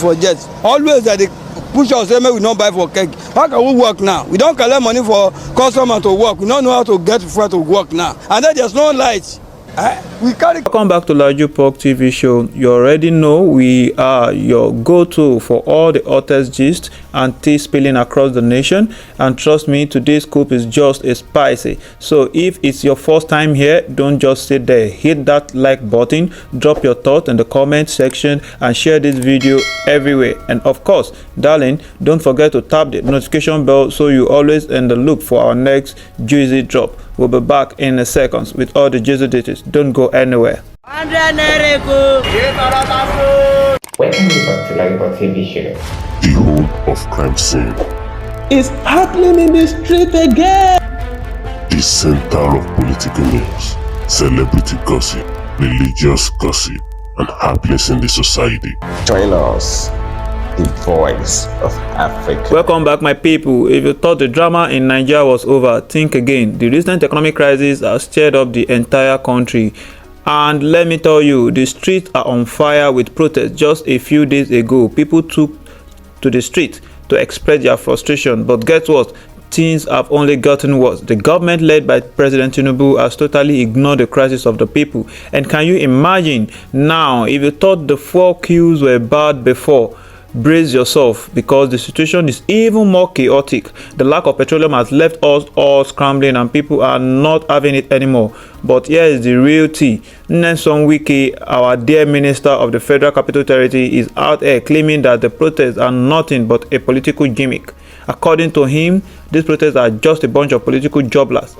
For jets, always that they push us, say, we don't buy for cake. How can we work now? We don't collect money for customer to work. We don't know how to get fuel to work now. And then there's no light. We carry. Welcome back to Laju Pork TV show. You already know we are your go-to for all the hottest gist and tea spilling across the nation. And trust me, today's scoop is just as spicy. So if it's your first time here, don't just sit there. Hit that like button, drop your thoughts in the comment section, and share this video everywhere. And of course, darling, don't forget to tap the notification bell so you always in the look for our next juicy drop. We'll be back in a second with all the juicy details. Don't go anywhere. Welcome back to Laju TV show. The home of crime scene. It's happening in the street again. The center of political news, celebrity gossip, religious gossip, and happiness in the society. Join us. The voice of Africa. Welcome back, my people. If you thought the drama in Nigeria was over, think again. The recent economic crisis has stirred up the entire country. And let me tell you, the streets are on fire with protests. Just a few days ago, people took to the street to express their frustration. But guess what? Things have only gotten worse. The government led by President Tinubu has totally ignored the crisis of the people. And can you imagine now, if you thought the fuel queues were bad before, brace yourself, because the situation is even more chaotic. The lack of petroleum has left us all scrambling and people are not having it anymore. But here is the real tea. Wike, our dear minister of the Federal Capital Territory, is out there claiming that the protests are nothing but a political gimmick. According to him, these protests are just a bunch of political jobless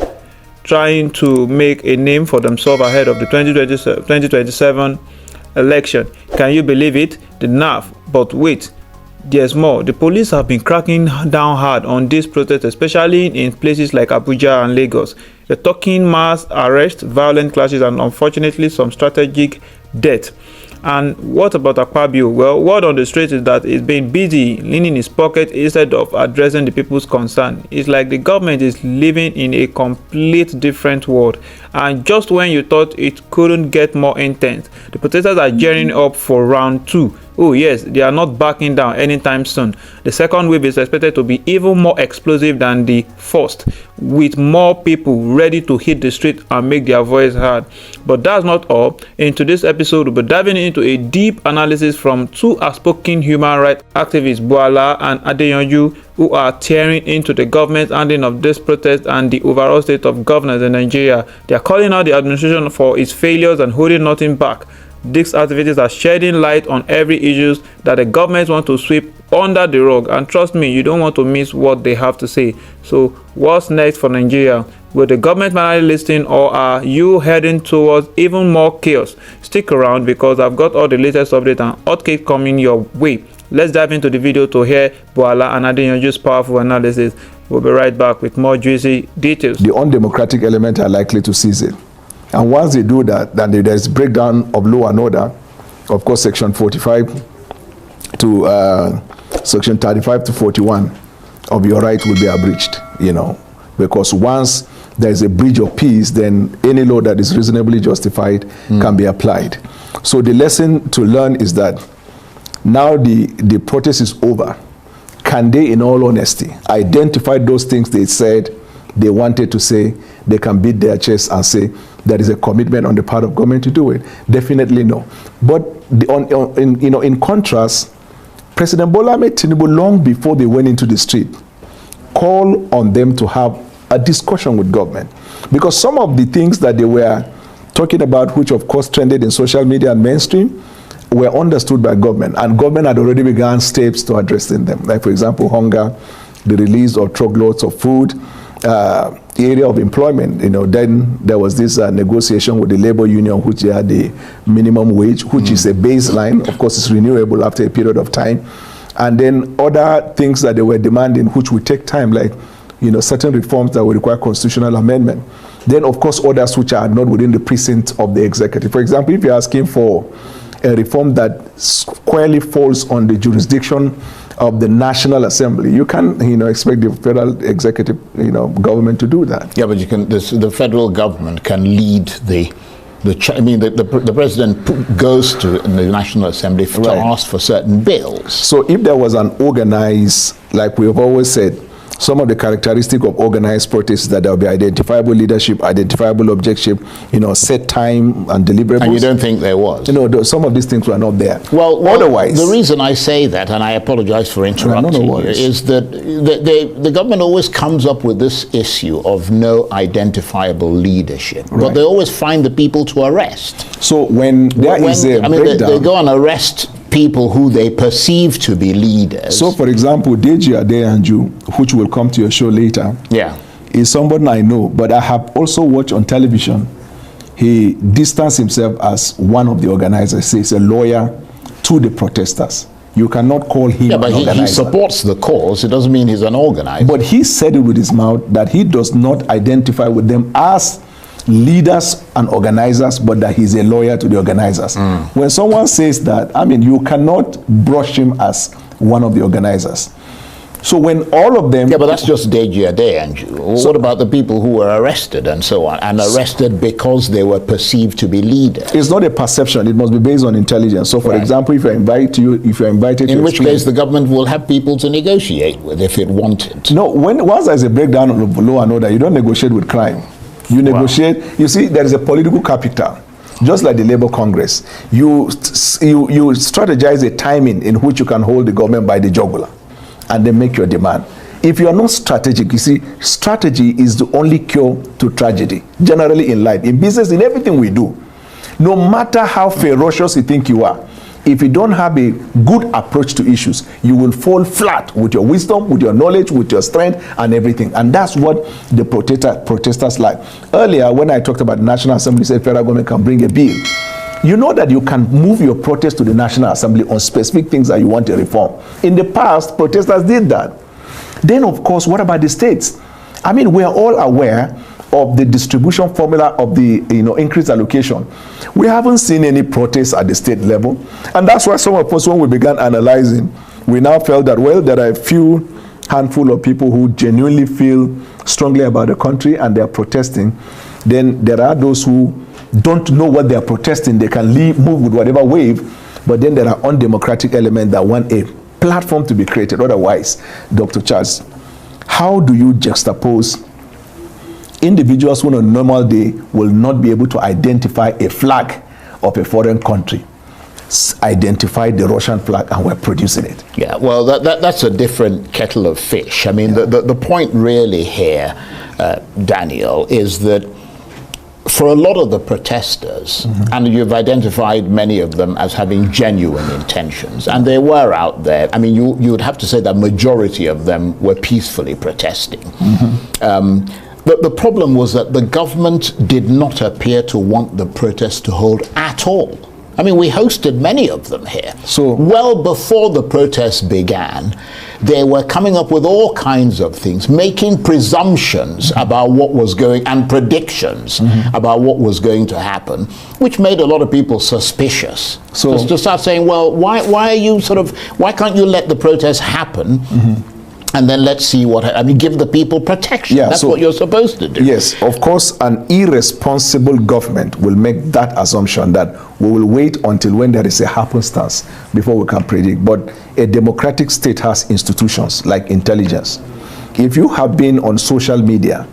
trying to make a name for themselves ahead of the 2027 election. Can you believe it? The nerve. But wait, there's more. The police have been cracking down hard on these protests, especially in places like Abuja and Lagos. They're talking mass arrests, violent clashes, and unfortunately some strategic death. And what about Akpabio? Well, word on the street is that he's been busy leaning his pocket instead of addressing the people's concern. It's like the government is living in a complete different world. And just when you thought it couldn't get more intense, the protesters are gearing up for round 2. Oh yes, they are not backing down anytime soon. The second wave is expected to be even more explosive than the first, with more people ready to hit the street and make their voice heard. But that's not all. In today's episode, we'll be diving into a deep analysis from two outspoken human rights activists, Bola and Adeyanju, who are tearing into the government's handling of this protest and the overall state of governance in Nigeria. They are calling out the administration for its failures and holding nothing back. These activities are shedding light on every issue that the government wants to sweep under the rug, and trust me, you don't want to miss what they have to say. So what's next for Nigeria? Will the government finally listen, or are you heading towards even more chaos? Stick around, because I've got all the latest updates and hot cake coming your way. Let's dive into the video to hear Bola and Adeyanju's powerful analysis. We'll be right back with more juicy details. The undemocratic element are likely to seize it. And once they do that, then there's breakdown of law and order. Of course, section 45 to section 35 to 41 of your right will be abridged, because once there's a breach of peace, then any law that is reasonably justified can be applied. So the lesson to learn is that now the protest is over. Can they, in all honesty, identify those things they said they wanted to say? They can beat their chest and say there is a commitment on the part of government to do it. Definitely no. But in contrast, President Bola Ahmed TINUBU, long before they went into the street, called on them to have a discussion with government, because some of the things that they were talking about, which of course trended in social media and mainstream, were understood by government, and government had already begun steps to addressing them. Like, for example, hunger, the release of truckloads of food, the area of employment. Then there was this negotiation with the labor union, which they had the minimum wage, which is a baseline. Of course, it's renewable after a period of time. And then other things that they were demanding, which would take time, like certain reforms that would require constitutional amendment. Then, of course, others which are not within the precinct of the executive. For example, if you're asking for a reform that squarely falls on the jurisdiction of the National Assembly, you can, expect the federal executive, government to do that. Yeah, but you can. The federal government can lead the the president goes to the National Assembly to ask for certain bills. So if there was an organized, like we've always said, some of the characteristics of organized protests is that there will be identifiable leadership, identifiable objective, set time and deliverables. And you don't think there was? Some of these things were not there. Well, otherwise, the reason I say that, and I apologize for interrupting you, is that the government always comes up with this issue of no identifiable leadership, but they always find the people to arrest. So when there is a breakdown, they go and arrest people who they perceive to be leaders. So, for example, Deji Adeyanju, which will come to your show later, is somebody I know, but I have also watched on television. He distanced himself as one of the organizers. He's a lawyer to the protesters. You cannot call him an organizer. He supports the cause. It doesn't mean he's an organizer. But he said it with his mouth that he does not identify with them as leaders and organizers, but that he's a lawyer to the organizers. When someone says that, you cannot brush him as one of the organizers. So when all of them... Yeah, but that's just Deji Adeyanju. So what about the people who were arrested and so on, and arrested because they were perceived to be leaders? It's not a perception. It must be based on intelligence. So, for example, if you're invited in which case the government will have people to negotiate with if it wanted. No, once there's a breakdown of law and order, you don't negotiate with crime. You negotiate. You see, there is a political capital, just like the Labour Congress. You strategize a timing in which you can hold the government by the jugular, and then make your demand. If you are not strategic, you see, strategy is the only cure to tragedy. Generally in life, in business, in everything we do, no matter how ferocious you think you are, if you don't have a good approach to issues, you will fall flat with your wisdom, with your knowledge, with your strength and everything. And that's what the protesters like. Earlier, when I talked about the National Assembly, said federal government can bring a bill. You know that you can move your protest to the National Assembly on specific things that you want to reform. In the past, protesters did that. Then, of course, what about the states? We are all aware of the distribution formula of the increased allocation. We haven't seen any protests at the state level, and that's why some of us, when we began analyzing, we now felt that, well, there are a few handful of people who genuinely feel strongly about the country and they are protesting. Then there are those who don't know what they are protesting. They can move with whatever wave, but then there are undemocratic elements that want a platform to be created. Otherwise, Dr. Charles, how do you juxtapose individuals who on a normal day will not be able to identify a flag of a foreign country, identify the Russian flag, and we're producing it? Yeah, well, that's a different kettle of fish. The point really here, Daniel, is that for a lot of the protesters, and you've identified many of them as having genuine intentions, and they were out there. You would have to say that majority of them were peacefully protesting. The problem was that the government did not appear to want the protests to hold at all. We hosted many of them here. So, well before the protests began, they were coming up with all kinds of things, making presumptions about what was going, and predictions about what was going to happen, which made a lot of people suspicious. So to start saying, well, why can't you let the protests happen? And then let's see what, give the people protection. Yeah, that's what you're supposed to do. Yes, of course, an irresponsible government will make that assumption that we will wait until when there is a happenstance before we can predict. But a democratic state has institutions like intelligence. If you have been on social media,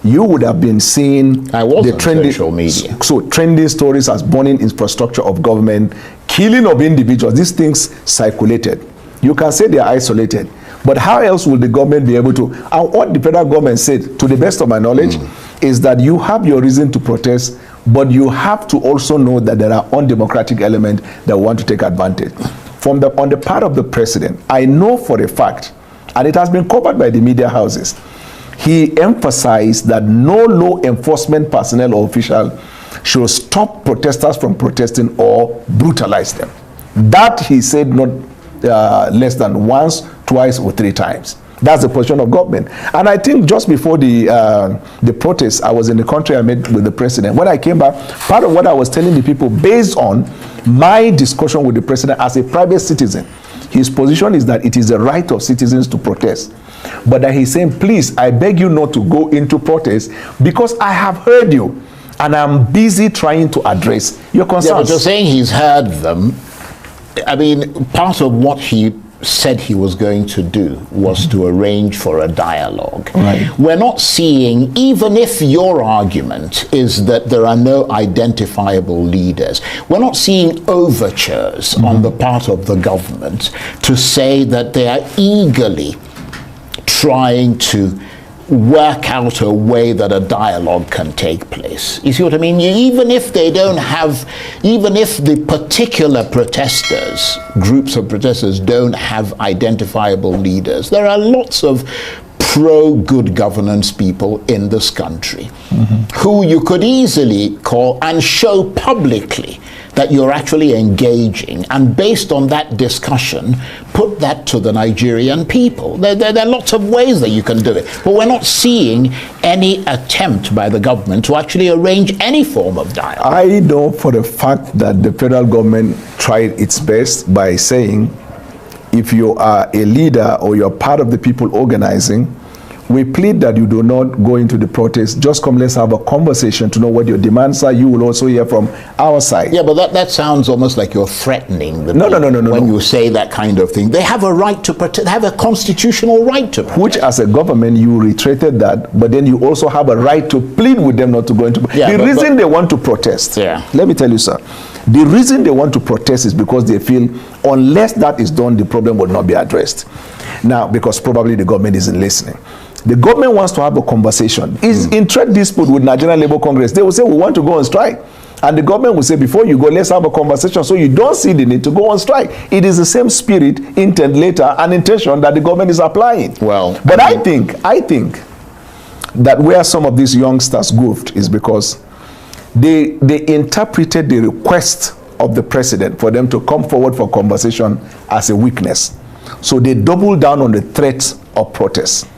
you would have been seeing the trending social media. So trending stories as burning infrastructure of government, killing of individuals. These things circulated. You can say they are isolated. But how else will the government be able to? And what the federal government said, to the best of my knowledge, is that you have your reason to protest, but you have to also know that there are undemocratic elements that want to take advantage. On the part of the president, I know for a fact, and it has been covered by the media houses, he emphasized that no law enforcement personnel or official should stop protesters from protesting or brutalize them. That he said not less than once, twice, or three times. That's the position of government. And I think just before the protest, I was in the country, I met with the president. When I came back, part of what I was telling the people, based on my discussion with the president as a private citizen, his position is that it is the right of citizens to protest. But that he's saying, please, I beg you not to go into protest, because I have heard you. and I'm busy trying to address your concerns. Yeah, but you're saying he's heard them. I mean, part of what he said he was going to do was to arrange for a dialogue. Right. We're not seeing, even if your argument is that there are no identifiable leaders, we're not seeing overtures on the part of the government to say that they are eagerly trying to work out a way that a dialogue can take place. You see what I mean? Even if they don't have, even if the particular protesters, groups of protesters don't have identifiable leaders, there are lots of pro-good governance people in this country who you could easily call and show publicly that you're actually engaging, and based on that discussion, put that to the Nigerian people. There are lots of ways that you can do it, but we're not seeing any attempt by the government to actually arrange any form of dialogue. I know for the fact that the federal government tried its best by saying, if you are a leader or you're part of the people organizing, we plead that you do not go into the protest. Just come, let's have a conversation to know what your demands are. You will also hear from our side. Yeah, but that sounds almost like you're threatening the No, people when you say that kind of thing. They have a right to protest, they have a constitutional right to protest. Which, as a government, you reiterated that, but then you also have a right to plead with them not to go into. Yeah, the reason they want to protest, let me tell you, sir, the reason they want to protest is because they feel unless that is done, the problem will not be addressed. Now, because probably the government isn't listening. The government wants to have a conversation. Is in trade dispute with Nigerian Labour Congress. They will say, we want to go on strike. And the government will say, before you go, let's have a conversation, so you don't see the need to go on strike. It is the same spirit, intent later, and intention that the government is applying. Well, but I think that where some of these youngsters goofed is because they interpreted the request of the president for them to come forward for conversation as a weakness. So they doubled down on the threats of protest.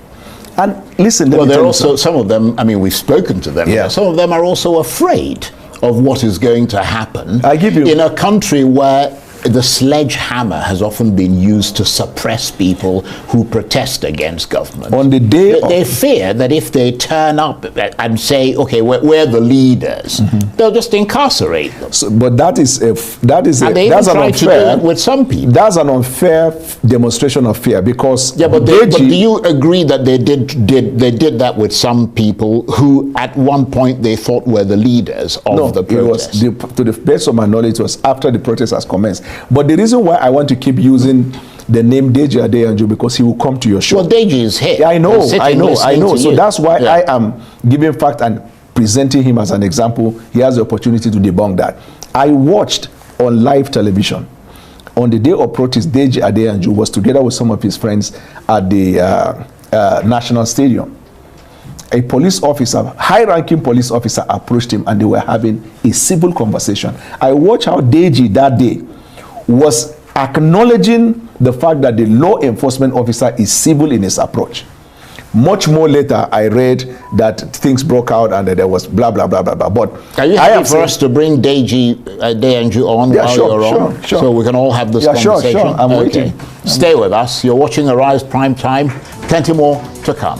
And listen, well, they're also, some of them, I mean, we've spoken to them. Yeah. Some of them are also afraid of what is going to happen in a country where the sledgehammer has often been used to suppress people who protest against government. On the day they fear that if they turn up and say, okay, we're the leaders, they'll just incarcerate them. So, but that's an unfair, with some people. That's an unfair demonstration of fear, because but do you agree that they did that with some people who at one point they thought were the leaders of the protest? To the best of my knowledge, it was after the protest has commenced. But the reason why I want to keep using the name Deji Adeyanju, because he will come to your show. Well, Deji is here. Yeah, I know. So that's why I am giving fact and presenting him as an example. He has the opportunity to debunk that. I watched on live television on the day of protest, Deji Adeyanju was together with some of his friends at the National Stadium. A police officer, high-ranking police officer, approached him and they were having a civil conversation. I watched how Deji that day was acknowledging the fact that the law enforcement officer is civil in his approach. Much more later, I read that things broke out and that there was blah, blah, blah, blah, blah. But are you happy for us to bring Deji Adeyanju on while you're on? Sure. So we can all have this conversation? Sure. I'm waiting. Stay with us. You're watching Arise Prime Time. Plenty more to come.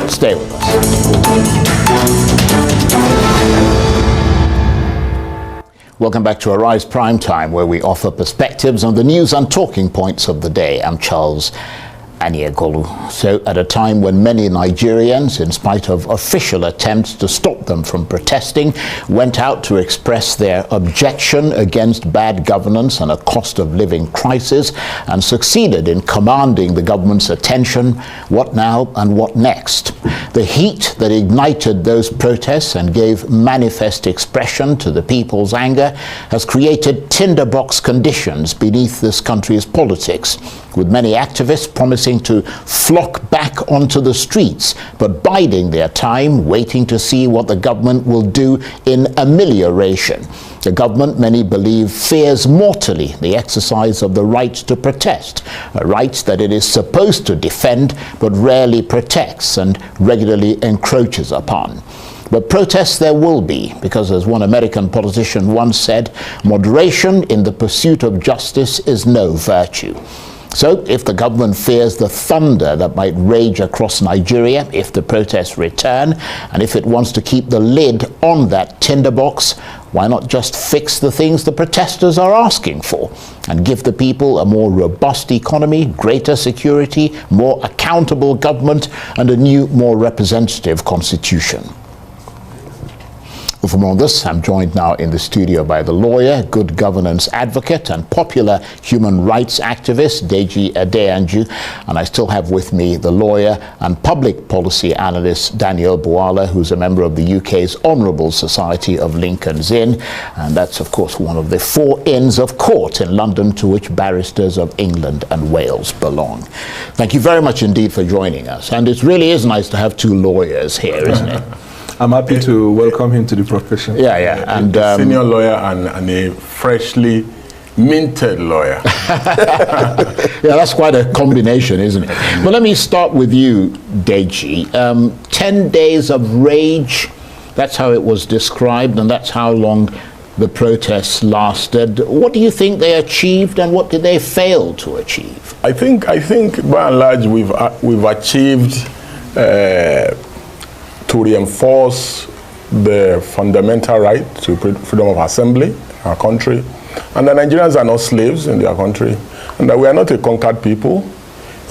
Stay with us. Welcome back to Arise Prime Time, where we offer perspectives on the news and talking points of the day. I'm Charles Aniegolu. So at a time when many Nigerians, in spite of official attempts to stop them from protesting, went out to express their objection against bad governance and a cost of living crisis and succeeded in commanding the government's attention, what now and what next? The heat that ignited those protests and gave manifest expression to the people's anger has created tinderbox conditions beneath this country's politics, with many activists promising to flock back onto the streets, but biding their time, waiting to see what the government will do in amelioration. The government, many believe, fears mortally the exercise of the right to protest, a right that it is supposed to defend, but rarely protects and regularly encroaches upon. But protests there will be, because as one American politician once said, moderation in the pursuit of justice is no virtue. So, if the government fears the thunder that might rage across Nigeria if the protests return, and if it wants to keep the lid on that tinderbox, why not just fix the things the protesters are asking for and give the people a more robust economy, greater security, more accountable government, and a new, more representative constitution? For more on this, I'm joined now in the studio by the lawyer, good governance advocate, and popular human rights activist, Deji Adeyanju. And I still have with me the lawyer and public policy analyst, Daniel Bwala, who's a member of the UK's Honourable Society of Lincoln's Inn. And that's, of course, one of the 4 inns of court in London to which barristers of England and Wales belong. Thank you very much indeed for joining us. And it really is nice to have 2 lawyers here, isn't it? I'm happy to welcome him to the profession. Yeah. And senior lawyer and a freshly minted lawyer. Yeah, that's quite a combination, isn't it? Well, let me start with you, Deji. 10 days of rage, that's how it was described, and that's how long the protests lasted. What do you think they achieved, and what did they fail to achieve? I think by and large we've achieved to reinforce the fundamental right to freedom of assembly in our country, and that Nigerians are not slaves in their country, and that we are not a conquered people,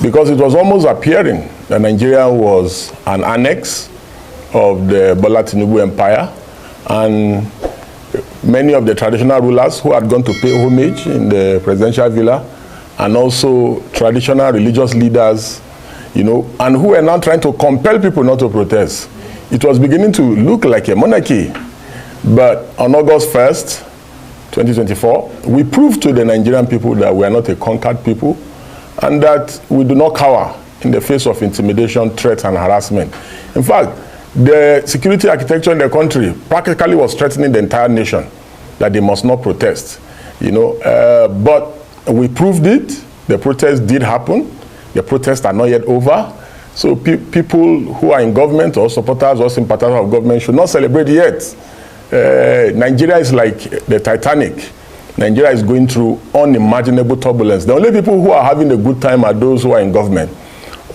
because it was almost appearing that Nigeria was an annex of the Bola TINUBU empire, and many of the traditional rulers who had gone to pay homage in the presidential villa, and also traditional religious leaders, and who were now trying to compel people not to protest. It was beginning to look like a monarchy. But on August 1st, 2024, we proved to the Nigerian people that we are not a conquered people, and that we do not cower in the face of intimidation, threats, and harassment. In fact, the security architecture in the country practically was threatening the entire nation, that they must not protest. But we proved it. The protests did happen. The protests are not yet over. So people who are in government or supporters or sympathizers of government should not celebrate yet. Nigeria is like the Titanic. Nigeria is going through unimaginable turbulence. The only people who are having a good time are those who are in government,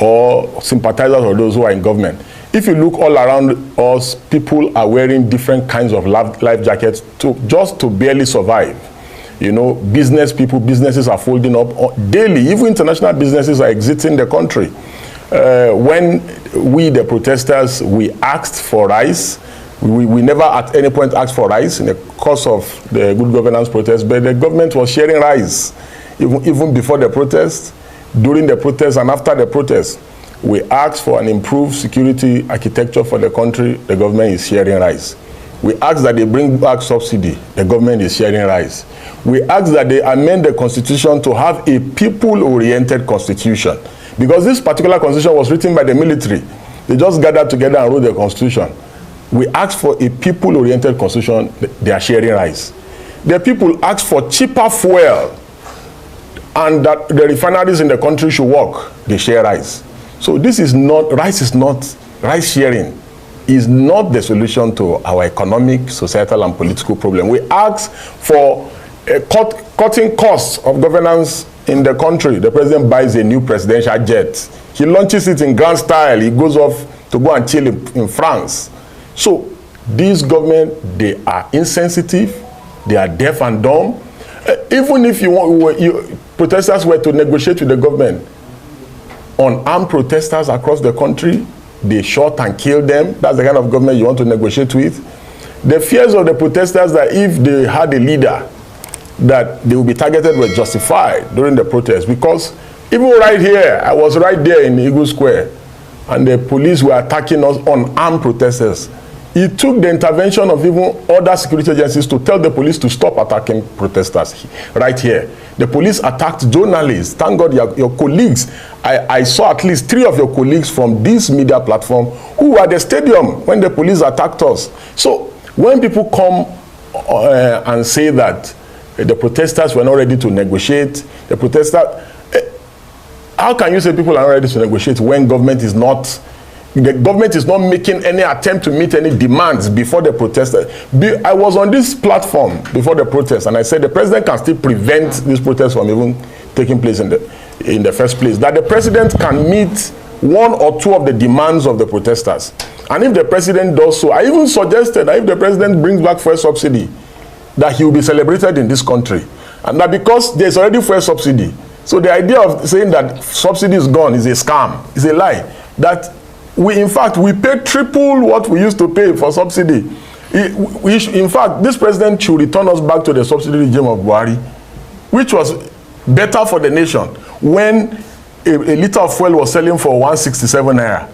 or sympathizers of those who are in government. If you look all around us, people are wearing different kinds of life jackets just to barely survive. Businesses are folding up daily. Even international businesses are exiting the country. When we, the protesters, we asked for rice. We never at any point asked for rice in the course of the good governance protest, but the government was sharing rice. Even before the protest, during the protest, and after the protest, we asked for an improved security architecture for the country. The government is sharing rice. We asked that they bring back subsidy. The government is sharing rice. We asked that they amend the constitution to have a people-oriented constitution, because this particular constitution was written by the military. They just gathered together and wrote the constitution. We asked for a people-oriented constitution. They are sharing rice. The people asked for cheaper fuel, and that the refineries in the country should work. They share rice. So rice sharing is not the solution to our economic, societal, and political problem. We asked for cutting costs of governance in the country. The president buys a new presidential jet. He launches it in grand style. He goes off to go and chill in France. So this government, they are insensitive. They are deaf and dumb. Even if protesters were to negotiate with the government on armed protesters across the country, they shot and killed them. That's the kind of government you want to negotiate with. The fears of the protesters that if they had a leader, that they will be targeted were justified during the protest, because even right here, I was right there in Eagle Square, and the police were attacking us on armed protesters. It took the intervention of even other security agencies to tell the police to stop attacking protesters right here. The police attacked journalists. Thank God your colleagues. I saw at least 3 of your colleagues from this media platform who were at the stadium when the police attacked us. So when people come and say that the protesters were not ready to negotiate, how can you say people are not ready to negotiate when the government is not making any attempt to meet any demands before the protesters? I was on this platform before the protest, and I said the president can still prevent this protest from even taking place in in the first place, that the president can meet one or two of the demands of the protesters. And if the president does so, I even suggested that if the president brings back fuel subsidy, that he will be celebrated in this country. And that because there's already fuel subsidy, so the idea of saying that subsidy is gone is a scam, is a lie. That in fact, we pay triple what we used to pay for subsidy. In fact, this president should return us back to the subsidy regime of Buhari, which was better for the nation when a liter of fuel was selling for 167 naira.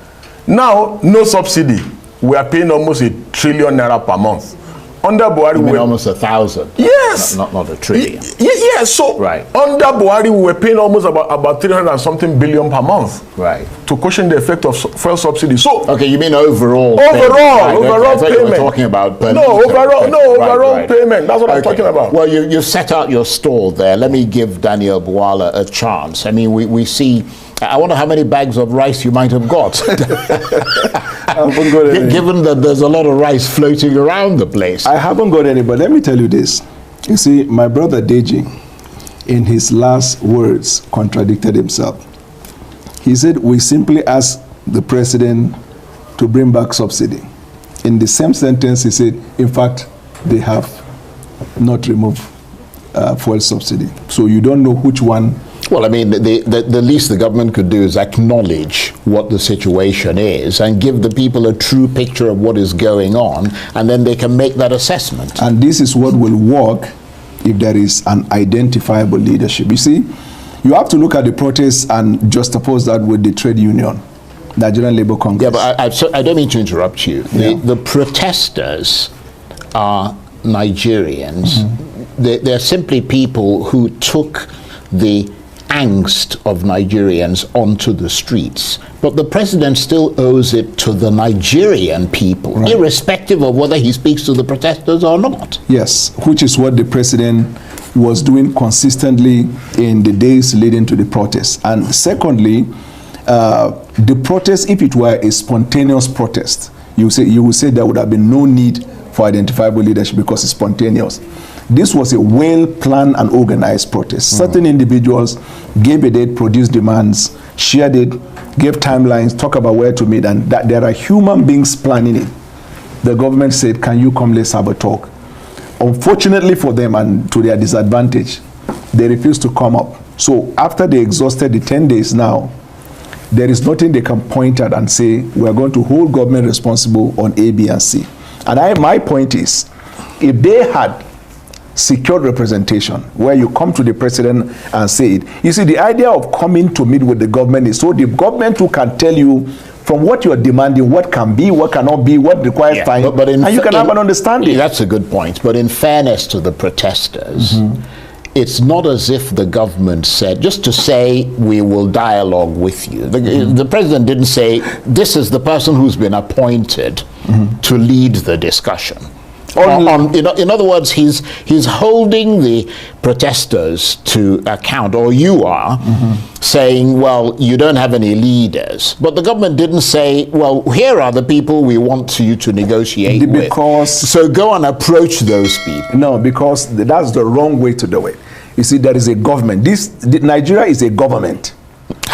Now, no subsidy. We are paying almost 1 trillion naira per month. Under Buhari, we almost 1,000. Yes, not 1 trillion. Yes, so right. Under Buhari, we were paying almost about 300 and something billion per month. Right. To cushion the effect of fuel subsidy. So okay, you mean overall? Overall payment. You were talking about overall payment. That's what I'm talking about. Well, you set out your stall there. Let me give Daniel Bwala a chance. I mean, we see. I wonder how many bags of rice you might have got. Given that there's a lot of rice floating around the place. I haven't got any, but let me tell you this. You see, my brother Deji, in his last words, contradicted himself. He said, we simply asked the president to bring back subsidy. In the same sentence, he said, in fact, they have not removed fuel subsidy. So you don't know which one. Well, I mean, the least the government could do is acknowledge what the situation is and give the people a true picture of what is going on, and then they can make that assessment. And this is what will work if there is an identifiable leadership. You see, you have to look at the protests and juxtapose that with the trade union, Nigerian Labour Congress. Yeah, but I don't mean to interrupt you. Yeah. The protesters are Nigerians. Mm-hmm. They're simply people who took the angst of Nigerians onto the streets, but the president still owes it to the Nigerian people, right, irrespective of whether he speaks to the protesters or not. Yes, which is what the president was doing consistently in the days leading to the protests. And secondly, the protest, if it were a spontaneous protest, you would say there would have been no need for identifiable leadership because it's spontaneous. This was a well-planned and organized protest. Certain individuals gave a date, produced demands, shared it, gave timelines, talk about where to meet, and that there are human beings planning it. The government said, can you come, let's have a talk. Unfortunately for them and to their disadvantage, they refused to come up. So after they exhausted the 10 days now, there is nothing they can point at and say, we're going to hold government responsible on A, B, and C. And my point is, if they had secured representation, where you come to the president and say it. You see, the idea of coming to meet with the government is so the government who can tell you from what you are demanding, what can be, what cannot be, what requires time, and you can have an understanding. That's a good point. But in fairness to the protesters, it's not as if the government said, just to say, we will dialogue with you. The president didn't say, this is the person who's been appointed to lead the discussion. In other words, he's holding the protesters to account, or you are, saying, well, you don't have any leaders. But the government didn't say, well, here are the people we want you to negotiate with. So go and approach those people. No, because that's the wrong way to do it. You see, there is a government. Nigeria is a government.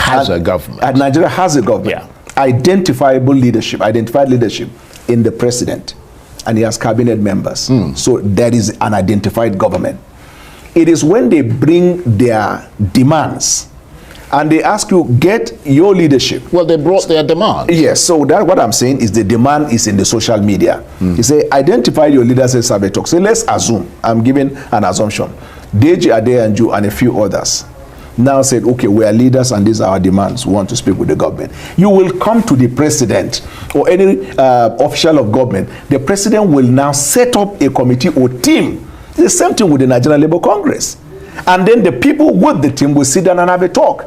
A government. And Nigeria has a government. Yeah. Identified leadership in the president. And he has cabinet members. So there is an identified government. It is when they bring their demands and they ask you, get your leadership. Well, they brought their demands. Yes, so that's what I'm saying is the demand is in the social media. You say, identify your leaders as survey talk. So let's assume, I'm giving an assumption. Deji, Adeyanju, and a few others now said, okay, we are leaders and these are our demands. We want to speak with the government. You will come to the president or any official of government. The president will now set up a committee or team. It's the same thing with the Nigerian Labour Congress. And then the people with the team will sit down and have a talk.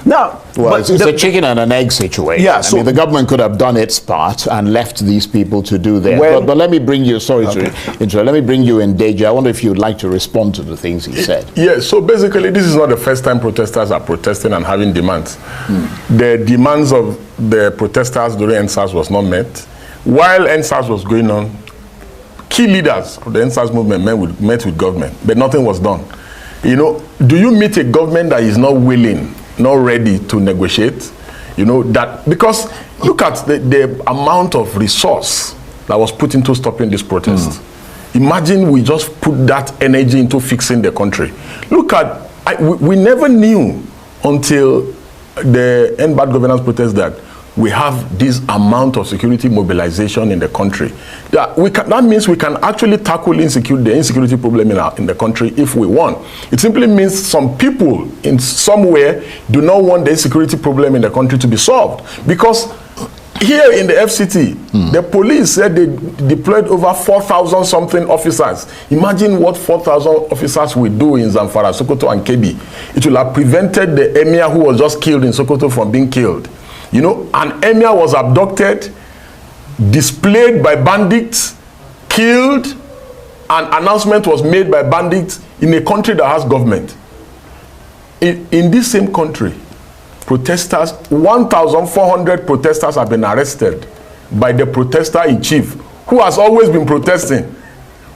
Now, well, it's a chicken and an egg situation. Yeah, I mean, the government could have done its part and left these people to do theirs. Well, but let me bring you, let me bring you in, Deji. I wonder if you'd like to respond to the things he said. Yes, so basically this is not the first time protesters are protesting and having demands. The demands of the protesters during EndSARS was not met. While EndSARS was going on, key leaders of the EndSARS movement met with government, but nothing was done. You know, do you meet a government that is not willing not ready to negotiate. You know, that because look at the amount of resource that was put into stopping this protest. Imagine we just put that energy into fixing the country. Look at, we never knew until the End Bad Governance protest that we have this amount of security mobilization in the country. That means we can actually tackle the insecurity problem in the country if we want. It simply means some people in somewhere do not want the insecurity problem in the country to be solved. Because here in the FCT, the police said they deployed over 4,000 something officers. Imagine what 4,000 officers will do in Zamfara, Sokoto and Kebbi. It will have prevented the emir who was just killed in Sokoto from being killed. You know, an emir was abducted, displayed by bandits, killed, an announcement was made by bandits in a country that has government. In this same country, protesters, 1,400 protesters have been arrested by the protester in chief, who has always been protesting,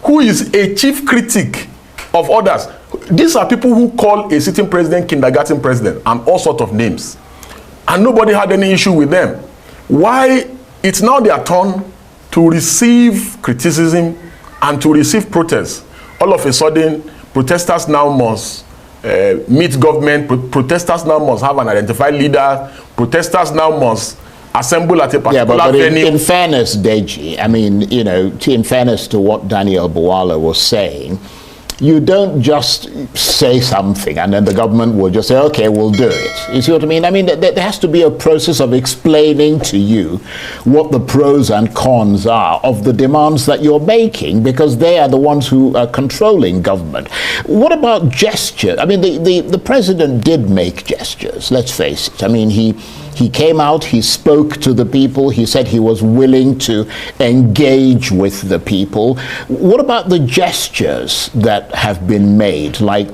who is a chief critic of others. These are people who call a sitting president kindergarten president and all sorts of names. And nobody had any issue with them. Why? It's now their turn to receive criticism and to receive protests. All of a sudden, protesters now must meet government. Protesters now must have an identified leader. Protesters now must assemble at a particular venue. In fairness, Deji, I mean, you know, in fairness to what Daniel Buwala was saying, you don't just say something and then the government will just say, okay, we'll do it. You see what I mean? I mean, there has to be a process of explaining to you what the pros and cons are of the demands that you're making, because they are the ones who are controlling government. What about gesture? I mean, the president did make gestures, let's face it. I mean, he came out, he spoke to the people, he said he was willing to engage with the people. What about the gestures that have been made? Like,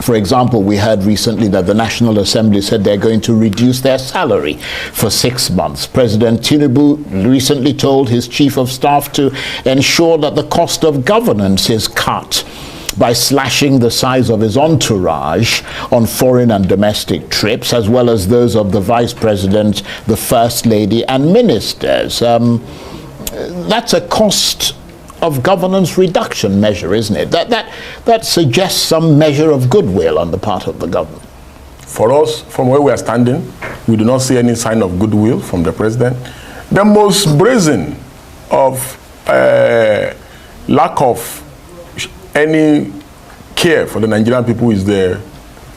for example, we heard recently that the National Assembly said they're going to reduce their salary for 6 months. President Tinubu recently told his chief of staff to ensure that the cost of governance is cut by slashing the size of his entourage on foreign and domestic trips, as well as those of the vice president, the first lady, and ministers. That's a cost of governance reduction measure, isn't it? That suggests some measure of goodwill on the part of the government. For us, from where we are standing, we do not see any sign of goodwill from the president. The most brazen of lack of any care for the Nigerian people is the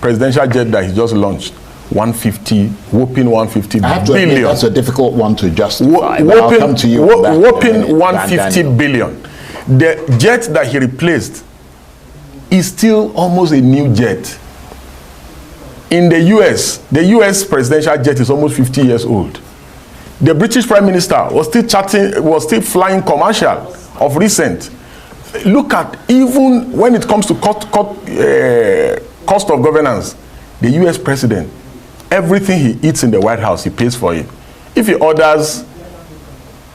presidential jet that he just launched. 150, whopping 150 I have to billion. admit, that's a difficult one to justify. I'll come to you on that, whopping 150 billion. The jet that he replaced is still almost a new jet. In the US presidential jet is almost 50 years old. The British Prime Minister was still flying commercial of recent. Look at, even when it comes to cost of governance, the US president, everything he eats in the White House, he pays for it. If he orders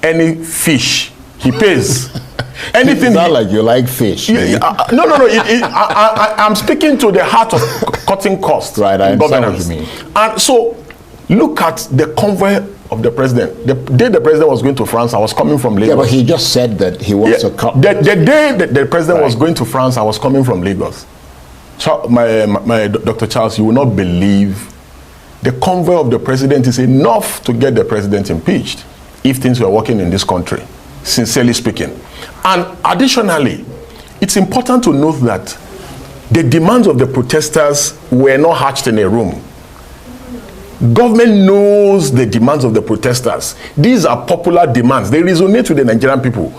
any fish, he pays. Anything. It's not like you like fish. No. I'm speaking to the heart of cutting costs. Right, I understand governance. what you mean. And so, look at the convoy of the president. The day the president was going to France, I was coming from Lagos. Yeah, but he just said that he wants to cut. The day that the president was going to France, I was coming from Lagos. My Dr. Charles, you will not believe the convoy of the president is enough to get the president impeached if things were working in this country, sincerely speaking. And additionally, it's important to note that the demands of the protesters were not hatched in a room. Government knows the demands of the protesters. These are popular demands. They resonate with the Nigerian people.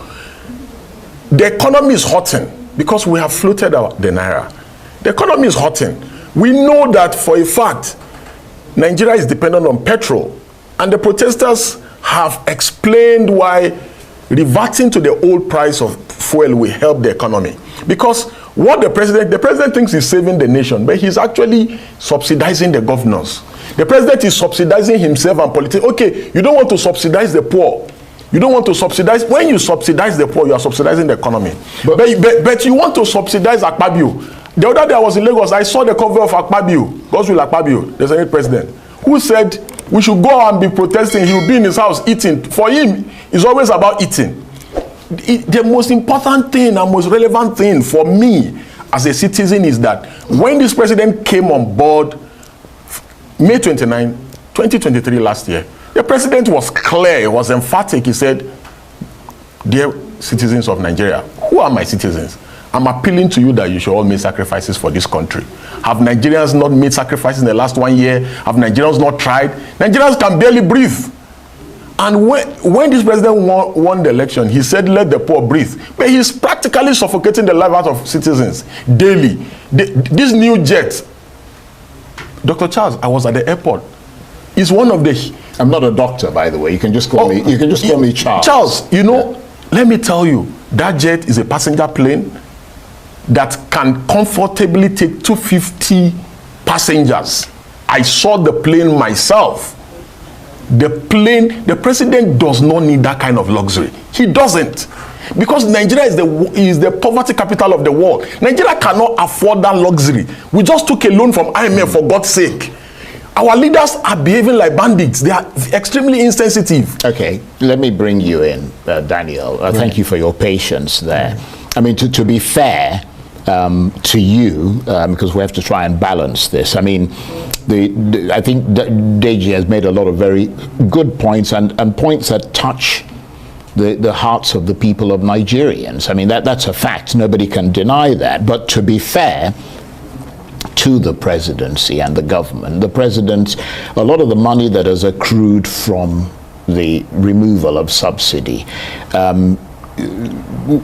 The economy is hurting because we have floated out the naira. The economy is hurting. We know that for a fact, Nigeria is dependent on petrol. And the protesters have explained why reverting to the old price of fuel will help the economy. Because what the president thinks he's saving the nation, but he's actually subsidizing the governors. The president is subsidizing himself and politics. Okay, you don't want to subsidize the poor. You don't want to subsidize. When you subsidize the poor, you are subsidizing the economy. But you want to subsidize Akpabio The other day I was in Lagos, I saw the cover of Akpabio, Godswill Akpabio, the Senate president, who said we should go and be protesting. He will be in his house eating. For him, it's always about eating. The most important thing and most relevant thing for me as a citizen is that when this president came on board May 29, 2023 last year, the president was clear, he was emphatic. He said, dear citizens of Nigeria, who are my citizens? I'm appealing to you that you should all make sacrifices for this country. Have Nigerians not made sacrifices in the last 1 year? Have Nigerians not tried? Nigerians can barely breathe. And when this president won the election, he said, let the poor breathe. But he's practically suffocating the life out of citizens daily. This new jet, Dr. Charles, I was at the airport. It's one of the... I'm not a doctor, by the way. You can just call me. You can just call me Charles. Charles, you know, let me tell you, that jet is a passenger plane that can comfortably take 250 passengers. I saw the plane myself. The president does not need that kind of luxury. He doesn't. Because Nigeria is the poverty capital of the world. Nigeria cannot afford that luxury. We just took a loan from IMF, for God's sake. Our leaders are behaving like bandits. They are extremely insensitive. Okay, let me bring you in, Daniel. Thank you for your patience there. I mean, to be fair to you, because we have to try and balance this. I mean, I think Deji has made a lot of very good points and points that touch the hearts of the people of Nigerians. I mean, that's a fact. Nobody can deny that. But to be fair to the presidency and the government, the president, a lot of the money that has accrued from the removal of subsidy,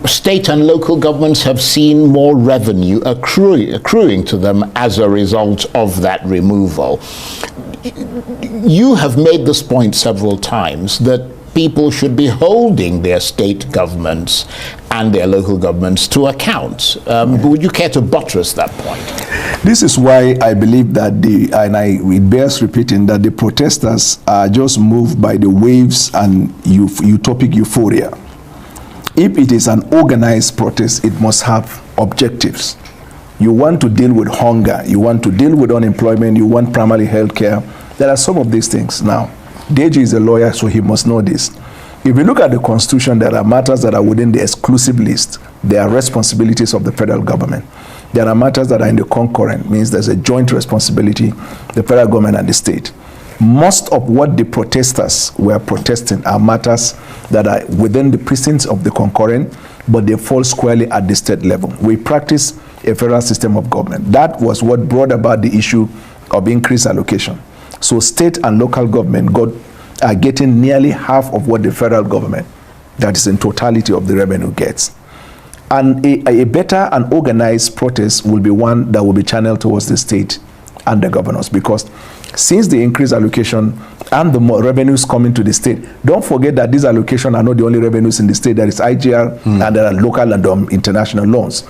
state and local governments have seen more revenue accruing to them as a result of that removal. You have made this point several times that people should be holding their state governments and their local governments to account. Would you care to buttress that point? This is why I believe that it bears repeating that the protesters are just moved by the waves and utopic euphoria. If it is an organized protest, it must have objectives. You want to deal with hunger, you want to deal with unemployment, you want primarily health care. There are some of these things. Now, Deji is a lawyer, so he must know this. If you look at the Constitution, there are matters that are within the exclusive list. There are responsibilities of the federal government. There are matters that are in the concurrent, means there's a joint responsibility, the federal government and the state. Most of what the protesters were protesting are matters that are within the precincts of the concurrent, but they fall squarely at the state level. We practice a federal system of government. That was what brought about the issue of increased allocation. So state and local government are getting nearly half of what the federal government, that is in totality of the revenue, gets. And a better and organized protest will be one that will be channeled towards the state and the governors, because since the increased allocation and the revenues coming to the state, don't forget that these allocations are not the only revenues in the state. There is IGR and there are local and international loans.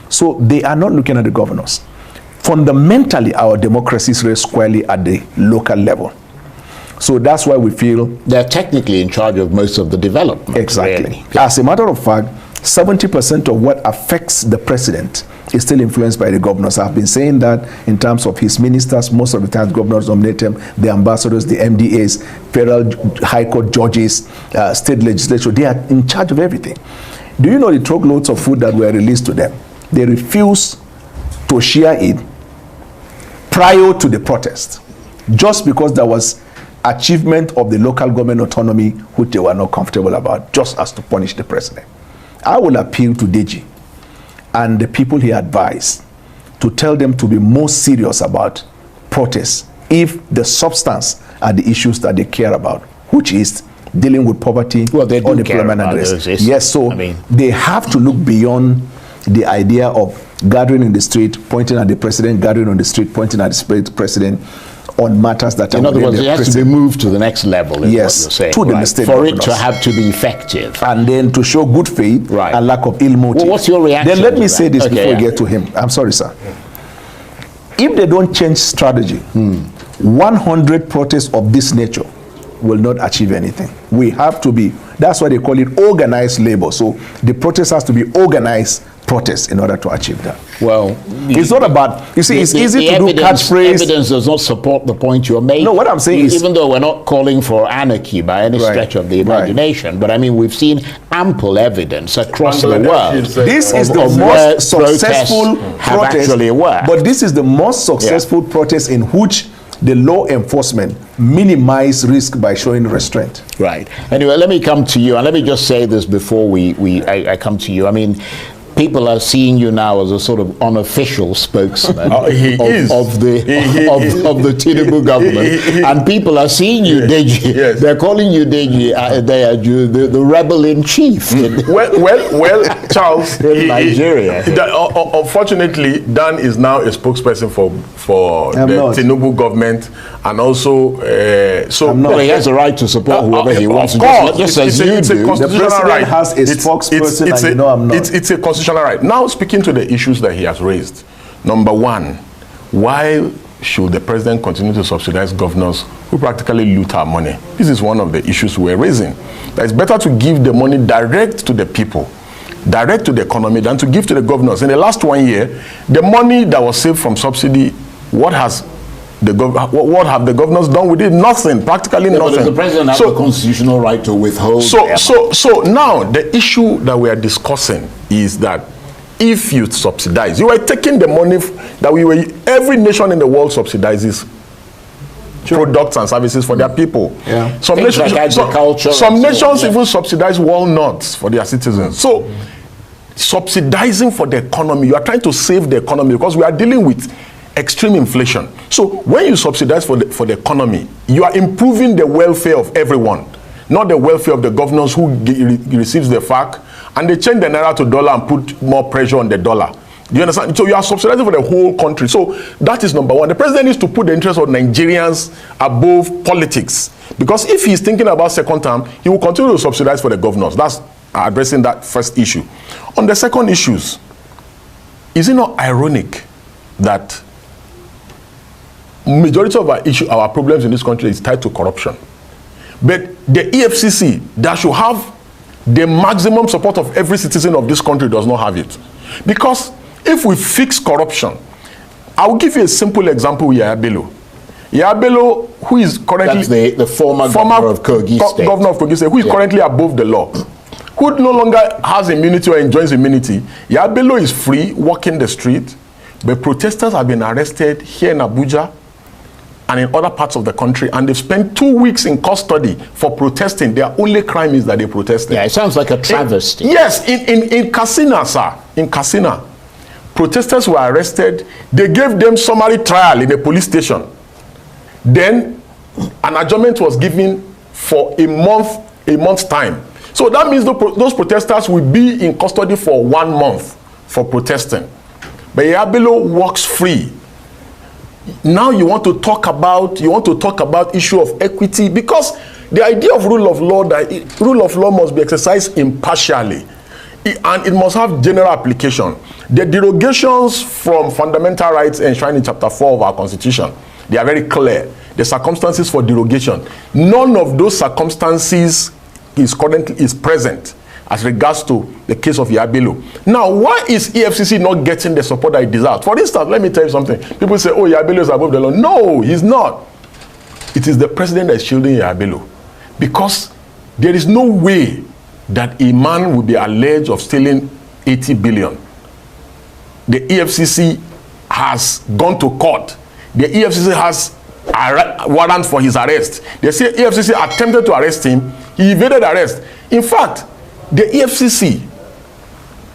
So they are not looking at the governors. Fundamentally, our democracies rest squarely at the local level. So that's why we feel they're technically in charge of most of the development. Exactly. Really. As a matter of fact, 70% of what affects the president is still influenced by the governors. I've been saying that in terms of his ministers. Most of the time, governors nominate them, the ambassadors, the MDAs, federal high court judges, state legislature. They are in charge of everything. Do you know the truckloads of food that were released to them? They refused to share it prior to the protest, just because there was achievement of the local government autonomy, which they were not comfortable about, just as to punish the president. I will appeal to Deji and the people he advised to tell them to be more serious about protests if the substance are the issues that they care about, which is dealing with poverty, unemployment, and rest. Yes, so they have to look beyond the idea of gathering in the street, pointing at the president, gathering on the street, pointing at the president on matters that in other words, it has to be moved to the next level. Yes, what you're saying, to the state for it to have to be effective, and then to show good faith and lack of ill motive. Well, what's your reaction? Then let me say this before we get to him. I'm sorry, sir. If they don't change strategy, 100 protests of this nature will not achieve anything. We have to be. That's why they call it organized labor. So the protest has to be organized protest in order to achieve that. Well, It's not about, you see, it's easy to do catchphrase. Evidence does not support the point you're making. No, what I'm saying is, even though we're not calling for anarchy by any stretch of the imagination, but I mean, we've seen ample evidence across the world. This is the most successful protest, but this is the most successful protest in which the law enforcement minimize risk by showing restraint. Right. Anyway, let me come to you, and let me just say this before I come to you. I mean, people are seeing you now as a sort of unofficial spokesman of the Tinubu government, and people are seeing you, Deji. Yes. They're calling you Deji. They are the rebel in chief. Well, Charles, in Nigeria. Unfortunately, Dan is now a spokesperson for the Tinubu government, and also well, he has a right to support whoever he wants. Of course, just as you do. The president has a spokesperson, and you know I'm not. It's a constitutional right. Now, speaking to the issues that he has raised, number one, why should the president continue to subsidize governors who practically loot our money? This is one of the issues we're raising. That it's better to give the money direct to the people, direct to the economy, than to give to the governors. In the last 1 year, the money that was saved from subsidy, what have the governors done with it? Nothing, practically nothing. But the president has the constitutional right to withhold. So now the issue that we are discussing is that if you subsidize, you are taking the money every nation in the world subsidizes products and services for their people. Yeah. Some nations, even subsidize walnuts for their citizens. So subsidizing for the economy, you are trying to save the economy, because we are dealing with extreme inflation. So when you subsidize for the economy, you are improving the welfare of everyone, not the welfare of the governors who receives the FAQ, and they change the naira to dollar and put more pressure on the dollar. Do you understand? So you are subsidizing for the whole country. So that is number one. The president needs to put the interests of Nigerians above politics, because if he's thinking about second term, he will continue to subsidize for the governors. That's addressing that first issue. On the second issues, is it not ironic that majority of our problems in this country is tied to corruption, but the EFCC that should have the maximum support of every citizen of this country does not have it? Because if we fix corruption, I will give you a simple example with Yaya Bello, who is currently the former governor of Kogi State, who is currently above the law, who no longer has immunity or enjoys immunity. Yaya Bello is free, walking the street, but protesters have been arrested here in Abuja and in other parts of the country, and they've spent 2 weeks in custody for protesting. Their only crime is that they protested. Yeah, it sounds like a travesty. Yes, in Katsina, sir. In Katsina, protesters were arrested. They gave them summary trial in a police station. Then an adjournment was given for a month's time. So that means those protesters will be in custody for 1 month for protesting. But Yaya Bello walks free. Now you want to talk about issue of equity, because the idea of rule of law must be exercised impartially, and it must have general application. The derogations from fundamental rights enshrined in Chapter 4 of our Constitution, they are very clear. The circumstances for derogation, none of those circumstances is present as regards to the case of Yaya Bello. Now, why is EFCC not getting the support that it deserves? For instance, let me tell you something. People say, oh, Yaya Bello is above the law. No, he's not. It is the president that is shielding Yaya Bello, because there is no way that a man will be alleged of stealing 80 billion. The EFCC has gone to court. The EFCC has a warrant for his arrest. They say EFCC attempted to arrest him. He evaded arrest. In fact, the EFCC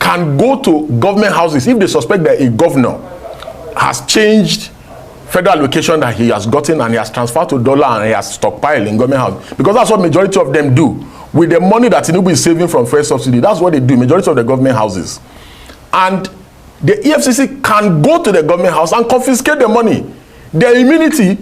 can go to government houses if they suspect that a governor has changed federal allocation that he has gotten, and he has transferred to dollar, and he has stockpiled in government house, because that's what majority of them do with the money that Tinubu is saving from fresh subsidy. That's what they do, majority of the government houses. And the EFCC can go to the government house and confiscate the money. The immunity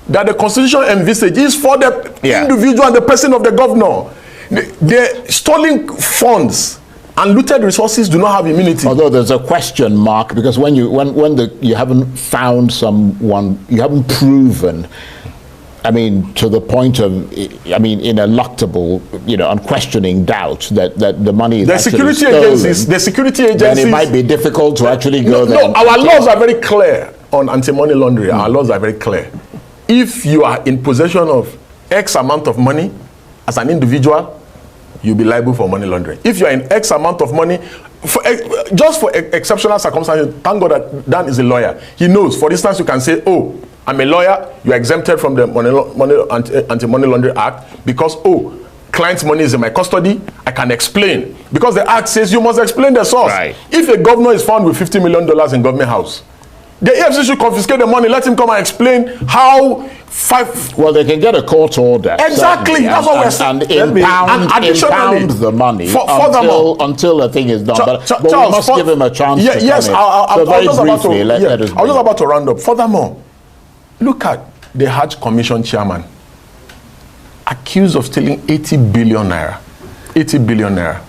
that the Constitution envisages is for the individual and the person of the governor. The stolen funds and looted resources do not have immunity. Although there's a question mark, because when you haven't found someone, you haven't proven I mean, to the point of, I mean, ineluctable, unquestioning doubt that the money is actually stolen, the security agencies, then it might be difficult to actually go there. No, our laws are very clear on anti-money laundering. Our laws are very clear. If you are in possession of X amount of money as an individual, you'll be liable for money laundering. If you are in X amount of money, just for exceptional circumstances, thank God that Dan is a lawyer. He knows. For instance, you can say, oh, I'm a lawyer, you're exempted from the Anti-Money Laundering Act because, oh, client's money is in my custody, I can explain. Because the act says you must explain the source. Right. If a governor is found with $50 million in government house, the EFFC should confiscate the money, let him come and explain how Well, they can get a court order. Exactly, that's what we're saying. And impound the money until the thing is done. But we must give him a chance to yes, I was just about to round up. Furthermore, look at the Hajj Commission chairman accused of stealing 80 billion naira. 80 billion naira.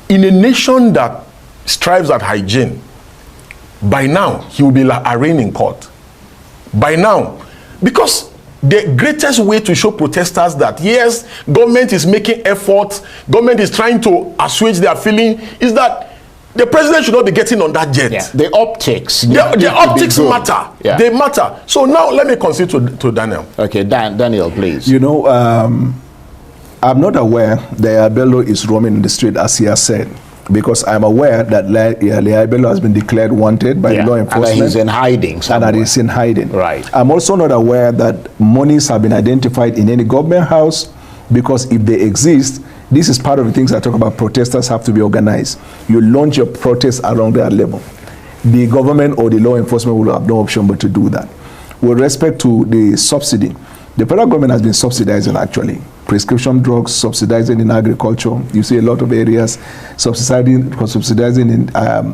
In a nation that strives at hygiene, by now he will be arraigned in court. By now. Because the greatest way to show protesters that, yes, government is making efforts, government is trying to assuage their feeling, is that the president should not be getting on that jet. Yeah. The optics. The optics matter. Yeah. They matter. So now let me concede to Daniel. Okay, Daniel, please. You know, I'm not aware that Bello is roaming in the street as he has said, because I'm aware that Bello has been declared wanted by the law enforcement. And that he's in hiding somewhere. And that he's in hiding. Right. I'm also not aware that monies have been identified in any government house, because if they exist, this is part of the things I talk about. Protesters have to be organized. You launch your protest around that level. The government or the law enforcement will have no option but to do that. With respect to the subsidy, the federal government has been subsidizing actually. Prescription drugs, subsidizing in agriculture. You see a lot of areas subsidizing in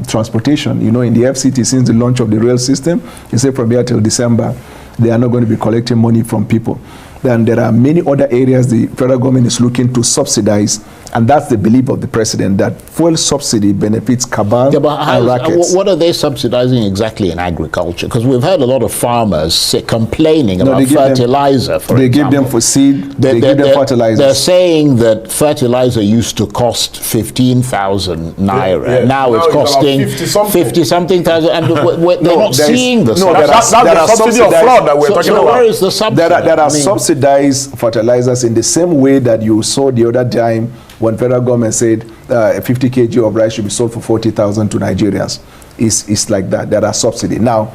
transportation. You know, in the FCT, since the launch of the rail system, you say from here till December, they are not going to be collecting money from people. Then there are many other areas the federal government is looking to subsidize, and that's the belief of the president, that fuel subsidy benefits cabal and rackets. What are they subsidizing exactly in agriculture? Because we've heard a lot of farmers complaining about fertilizer, for example. They give them for seed, they give them fertilizer. They're saying that fertilizer used to cost 15,000 naira. Now it's costing 50-something thousand, and they're not seeing the subsidy. That's the subsidy of fraud that we're talking about. Where is the subsidy? There are subsidized fertilizers in the same way that you saw the other time when federal government said 50 kg of rice should be sold for 40,000 to Nigerians. It's like that. There are subsidies. Now,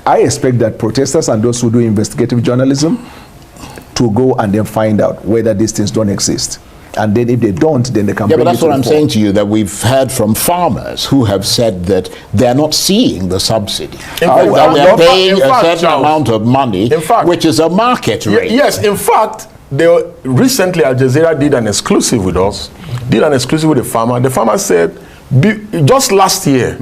I expect that protesters and those who do investigative journalism to go and then find out whether these things don't exist. And then if they don't, then they can bring it to the fore. But that's what I'm saying to you, that we've heard from farmers who have said that they're not seeing the subsidy. That they're paying a certain amount of money, which is a market rate. Yes, in fact, recently JAZEERA did an exclusive with us, did an exclusive with a farmer. The farmer said, just last year,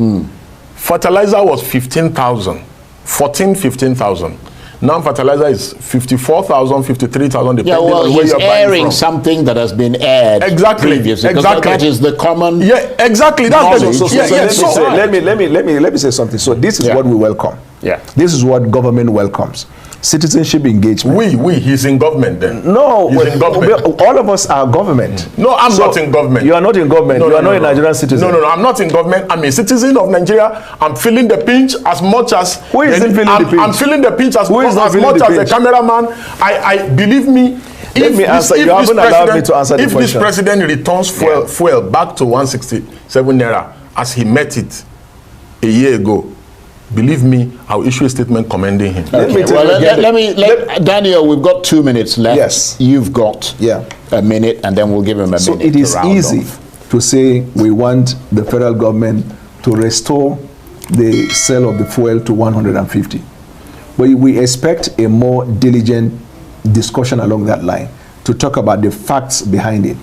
fertilizer was 15,000, 15,000. Now fertilizer is 54,000, 53,000, depending on where he's you're buying airing from. Something that has been aired previously. Exactly. That is the common. Yeah, exactly. That's let me say something. So this is what we welcome. Yeah. This is what government welcomes. Citizenship engagement. He's in government then. No, he's in government. All of us are government. No, I'm not in government. You are not in government. You are not a Nigerian citizen. No, I'm not in government. I'm a citizen of Nigeria. I'm feeling the pinch as much as... Who isn't feeling the pinch? I'm feeling the pinch as much as the cameraman. I believe me, let me answer. You haven't allowed me to answer the question. If this president returns fuel back to 167 naira as he met it a year ago, believe me, I'll issue a statement commending him. Okay. Let Daniel, we've got 2 minutes left. Yes. You've got a minute, and then we'll give him a minute. So it is easy to say we want the federal government to restore the sale of the fuel to 150. But we expect a more diligent discussion along that line to talk about the facts behind it.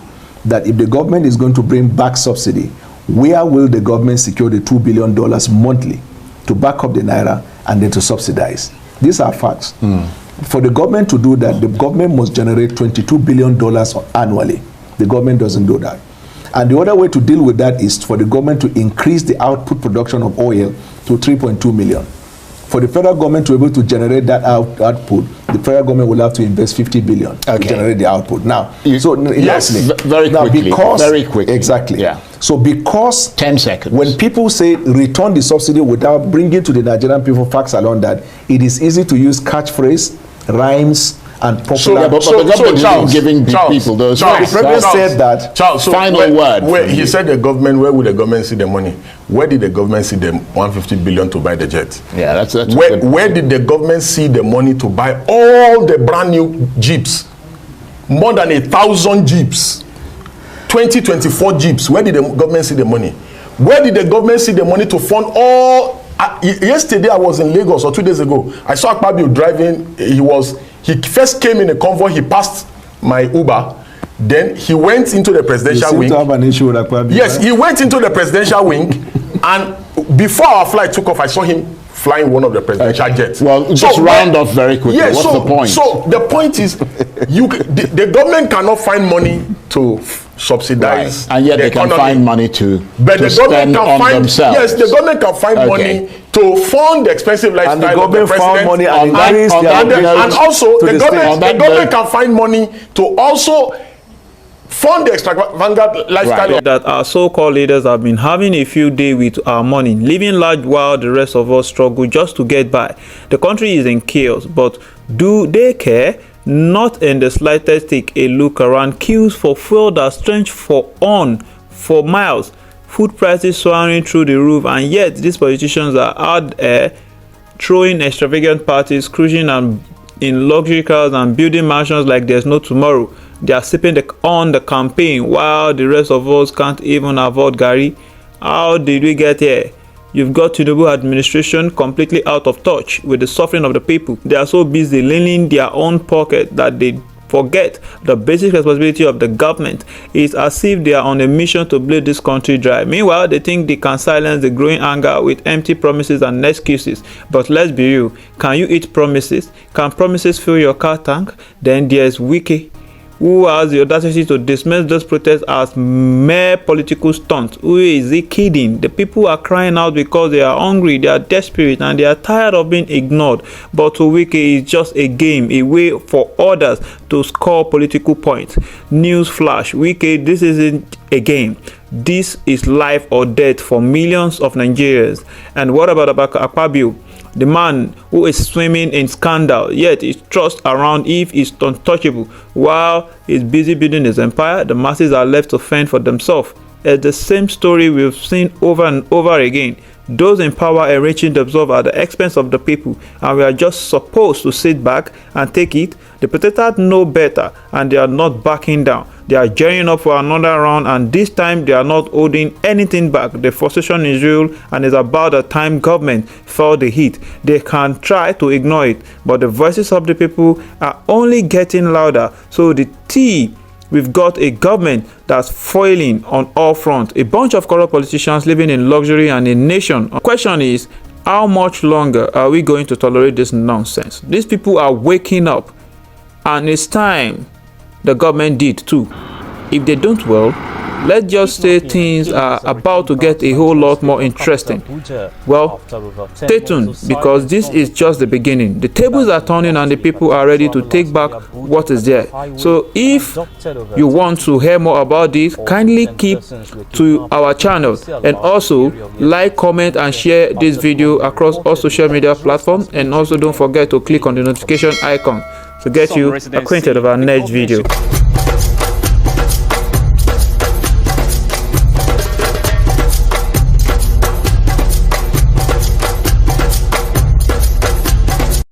That if the government is going to bring back subsidy, where will the government secure the $2 billion monthly to back up the naira and then to subsidize? These are facts. For the government to do that, the government must generate $22 billion annually. The government doesn't do that. And the other way to deal with that is for the government to increase the output production of oil to 3.2 million. For the federal government to be able to generate that output, the federal government will have to invest 50 billion to generate the output. Now, very quickly. Exactly. Yeah. So because 10 seconds. When people say return the subsidy without bringing to the Nigerian people facts along that, it is easy to use catchphrase, rhymes, and popular. But the government isn't giving people those facts. The president said that. Final word. Where he said the government, where would the government see the money? Where did the government see the 150 billion to buy the jet? Yeah, that's where did the government see the money to buy all the brand new Jeeps? More than 1,000 Jeeps. 2024 Jeeps. Where did the government see the money? Where did the government see the money to fund all? Yesterday I was in Lagos, or 2 days ago. I saw Akpabio driving. He first came in a convoy. He passed my Uber. Then he went into the presidential wing. To have an issue with Akpabio, yes, he went into the presidential wing, and before our flight took off, I saw him flying one of the presidential jets. Well, just round off very quickly. Yeah, what's the point? So the point is, the government cannot find money to subsidize, and yet they can find money to spend on themselves. Yes, the government can find money to fund the expensive lifestyle. And the government found money and also the government can find money to also fund the extravagant lifestyle. That our so-called leaders have been having a field day with our money, living large while the rest of us struggle just to get by. The country is in chaos, but do they care? Not in the slightest. Take a look around. Queues for fuel that stretch for miles. Food prices soaring through the roof, and yet these politicians are out there throwing extravagant parties, cruising and in luxury cars and building mansions like there's no tomorrow. They are sipping on the campaign while the rest of us can't even afford Gary. How did we get here? You've got Tinubu administration completely out of touch with the suffering of the people. They are so busy lining their own pocket that they forget the basic responsibility of the government. It's as if they are on a mission to bleed this country dry. Meanwhile, they think they can silence the growing anger with empty promises and excuses. But let's be real. Can you eat promises? Can promises fill your car tank? Then there's Wike, who has the audacity to dismiss those protests as mere political stunts. Who is he kidding? The people are crying out because they are hungry, they are desperate, and they are tired of being ignored. But to Wike is just a game, a way for others to score political points. News flash, Wike, this isn't a game. This is life or death for millions of Nigerians. And what about Akpabio? The man who is swimming in scandal, yet his trust around Eve is untouchable. While he's busy building his empire, the masses are left to fend for themselves. It's the same story we've seen over and over again. Those in power enriching themselves at the expense of the people, and we are just supposed to sit back and take it. The protesters know better, and they are not backing down. They are gearing up for another round, and this time they are not holding anything back. The frustration is real, and it's about the time government felt the heat. They can try to ignore it, but the voices of the people are only getting louder. So we've got a government that's foiling on all fronts. A bunch of corrupt politicians living in luxury and a nation. The question is, how much longer are we going to tolerate this nonsense? These people are waking up, and it's time the government did too. If they don't, well, let's just say things are about to get a whole lot more interesting. Well, stay tuned, because this is just the beginning. The tables are turning and the people are ready to take back what is there. So if you want to hear more about this, kindly keep to our channel, and also like, comment and share this video across all social media platforms, and also don't forget to click on the notification icon to get you acquainted with our next video.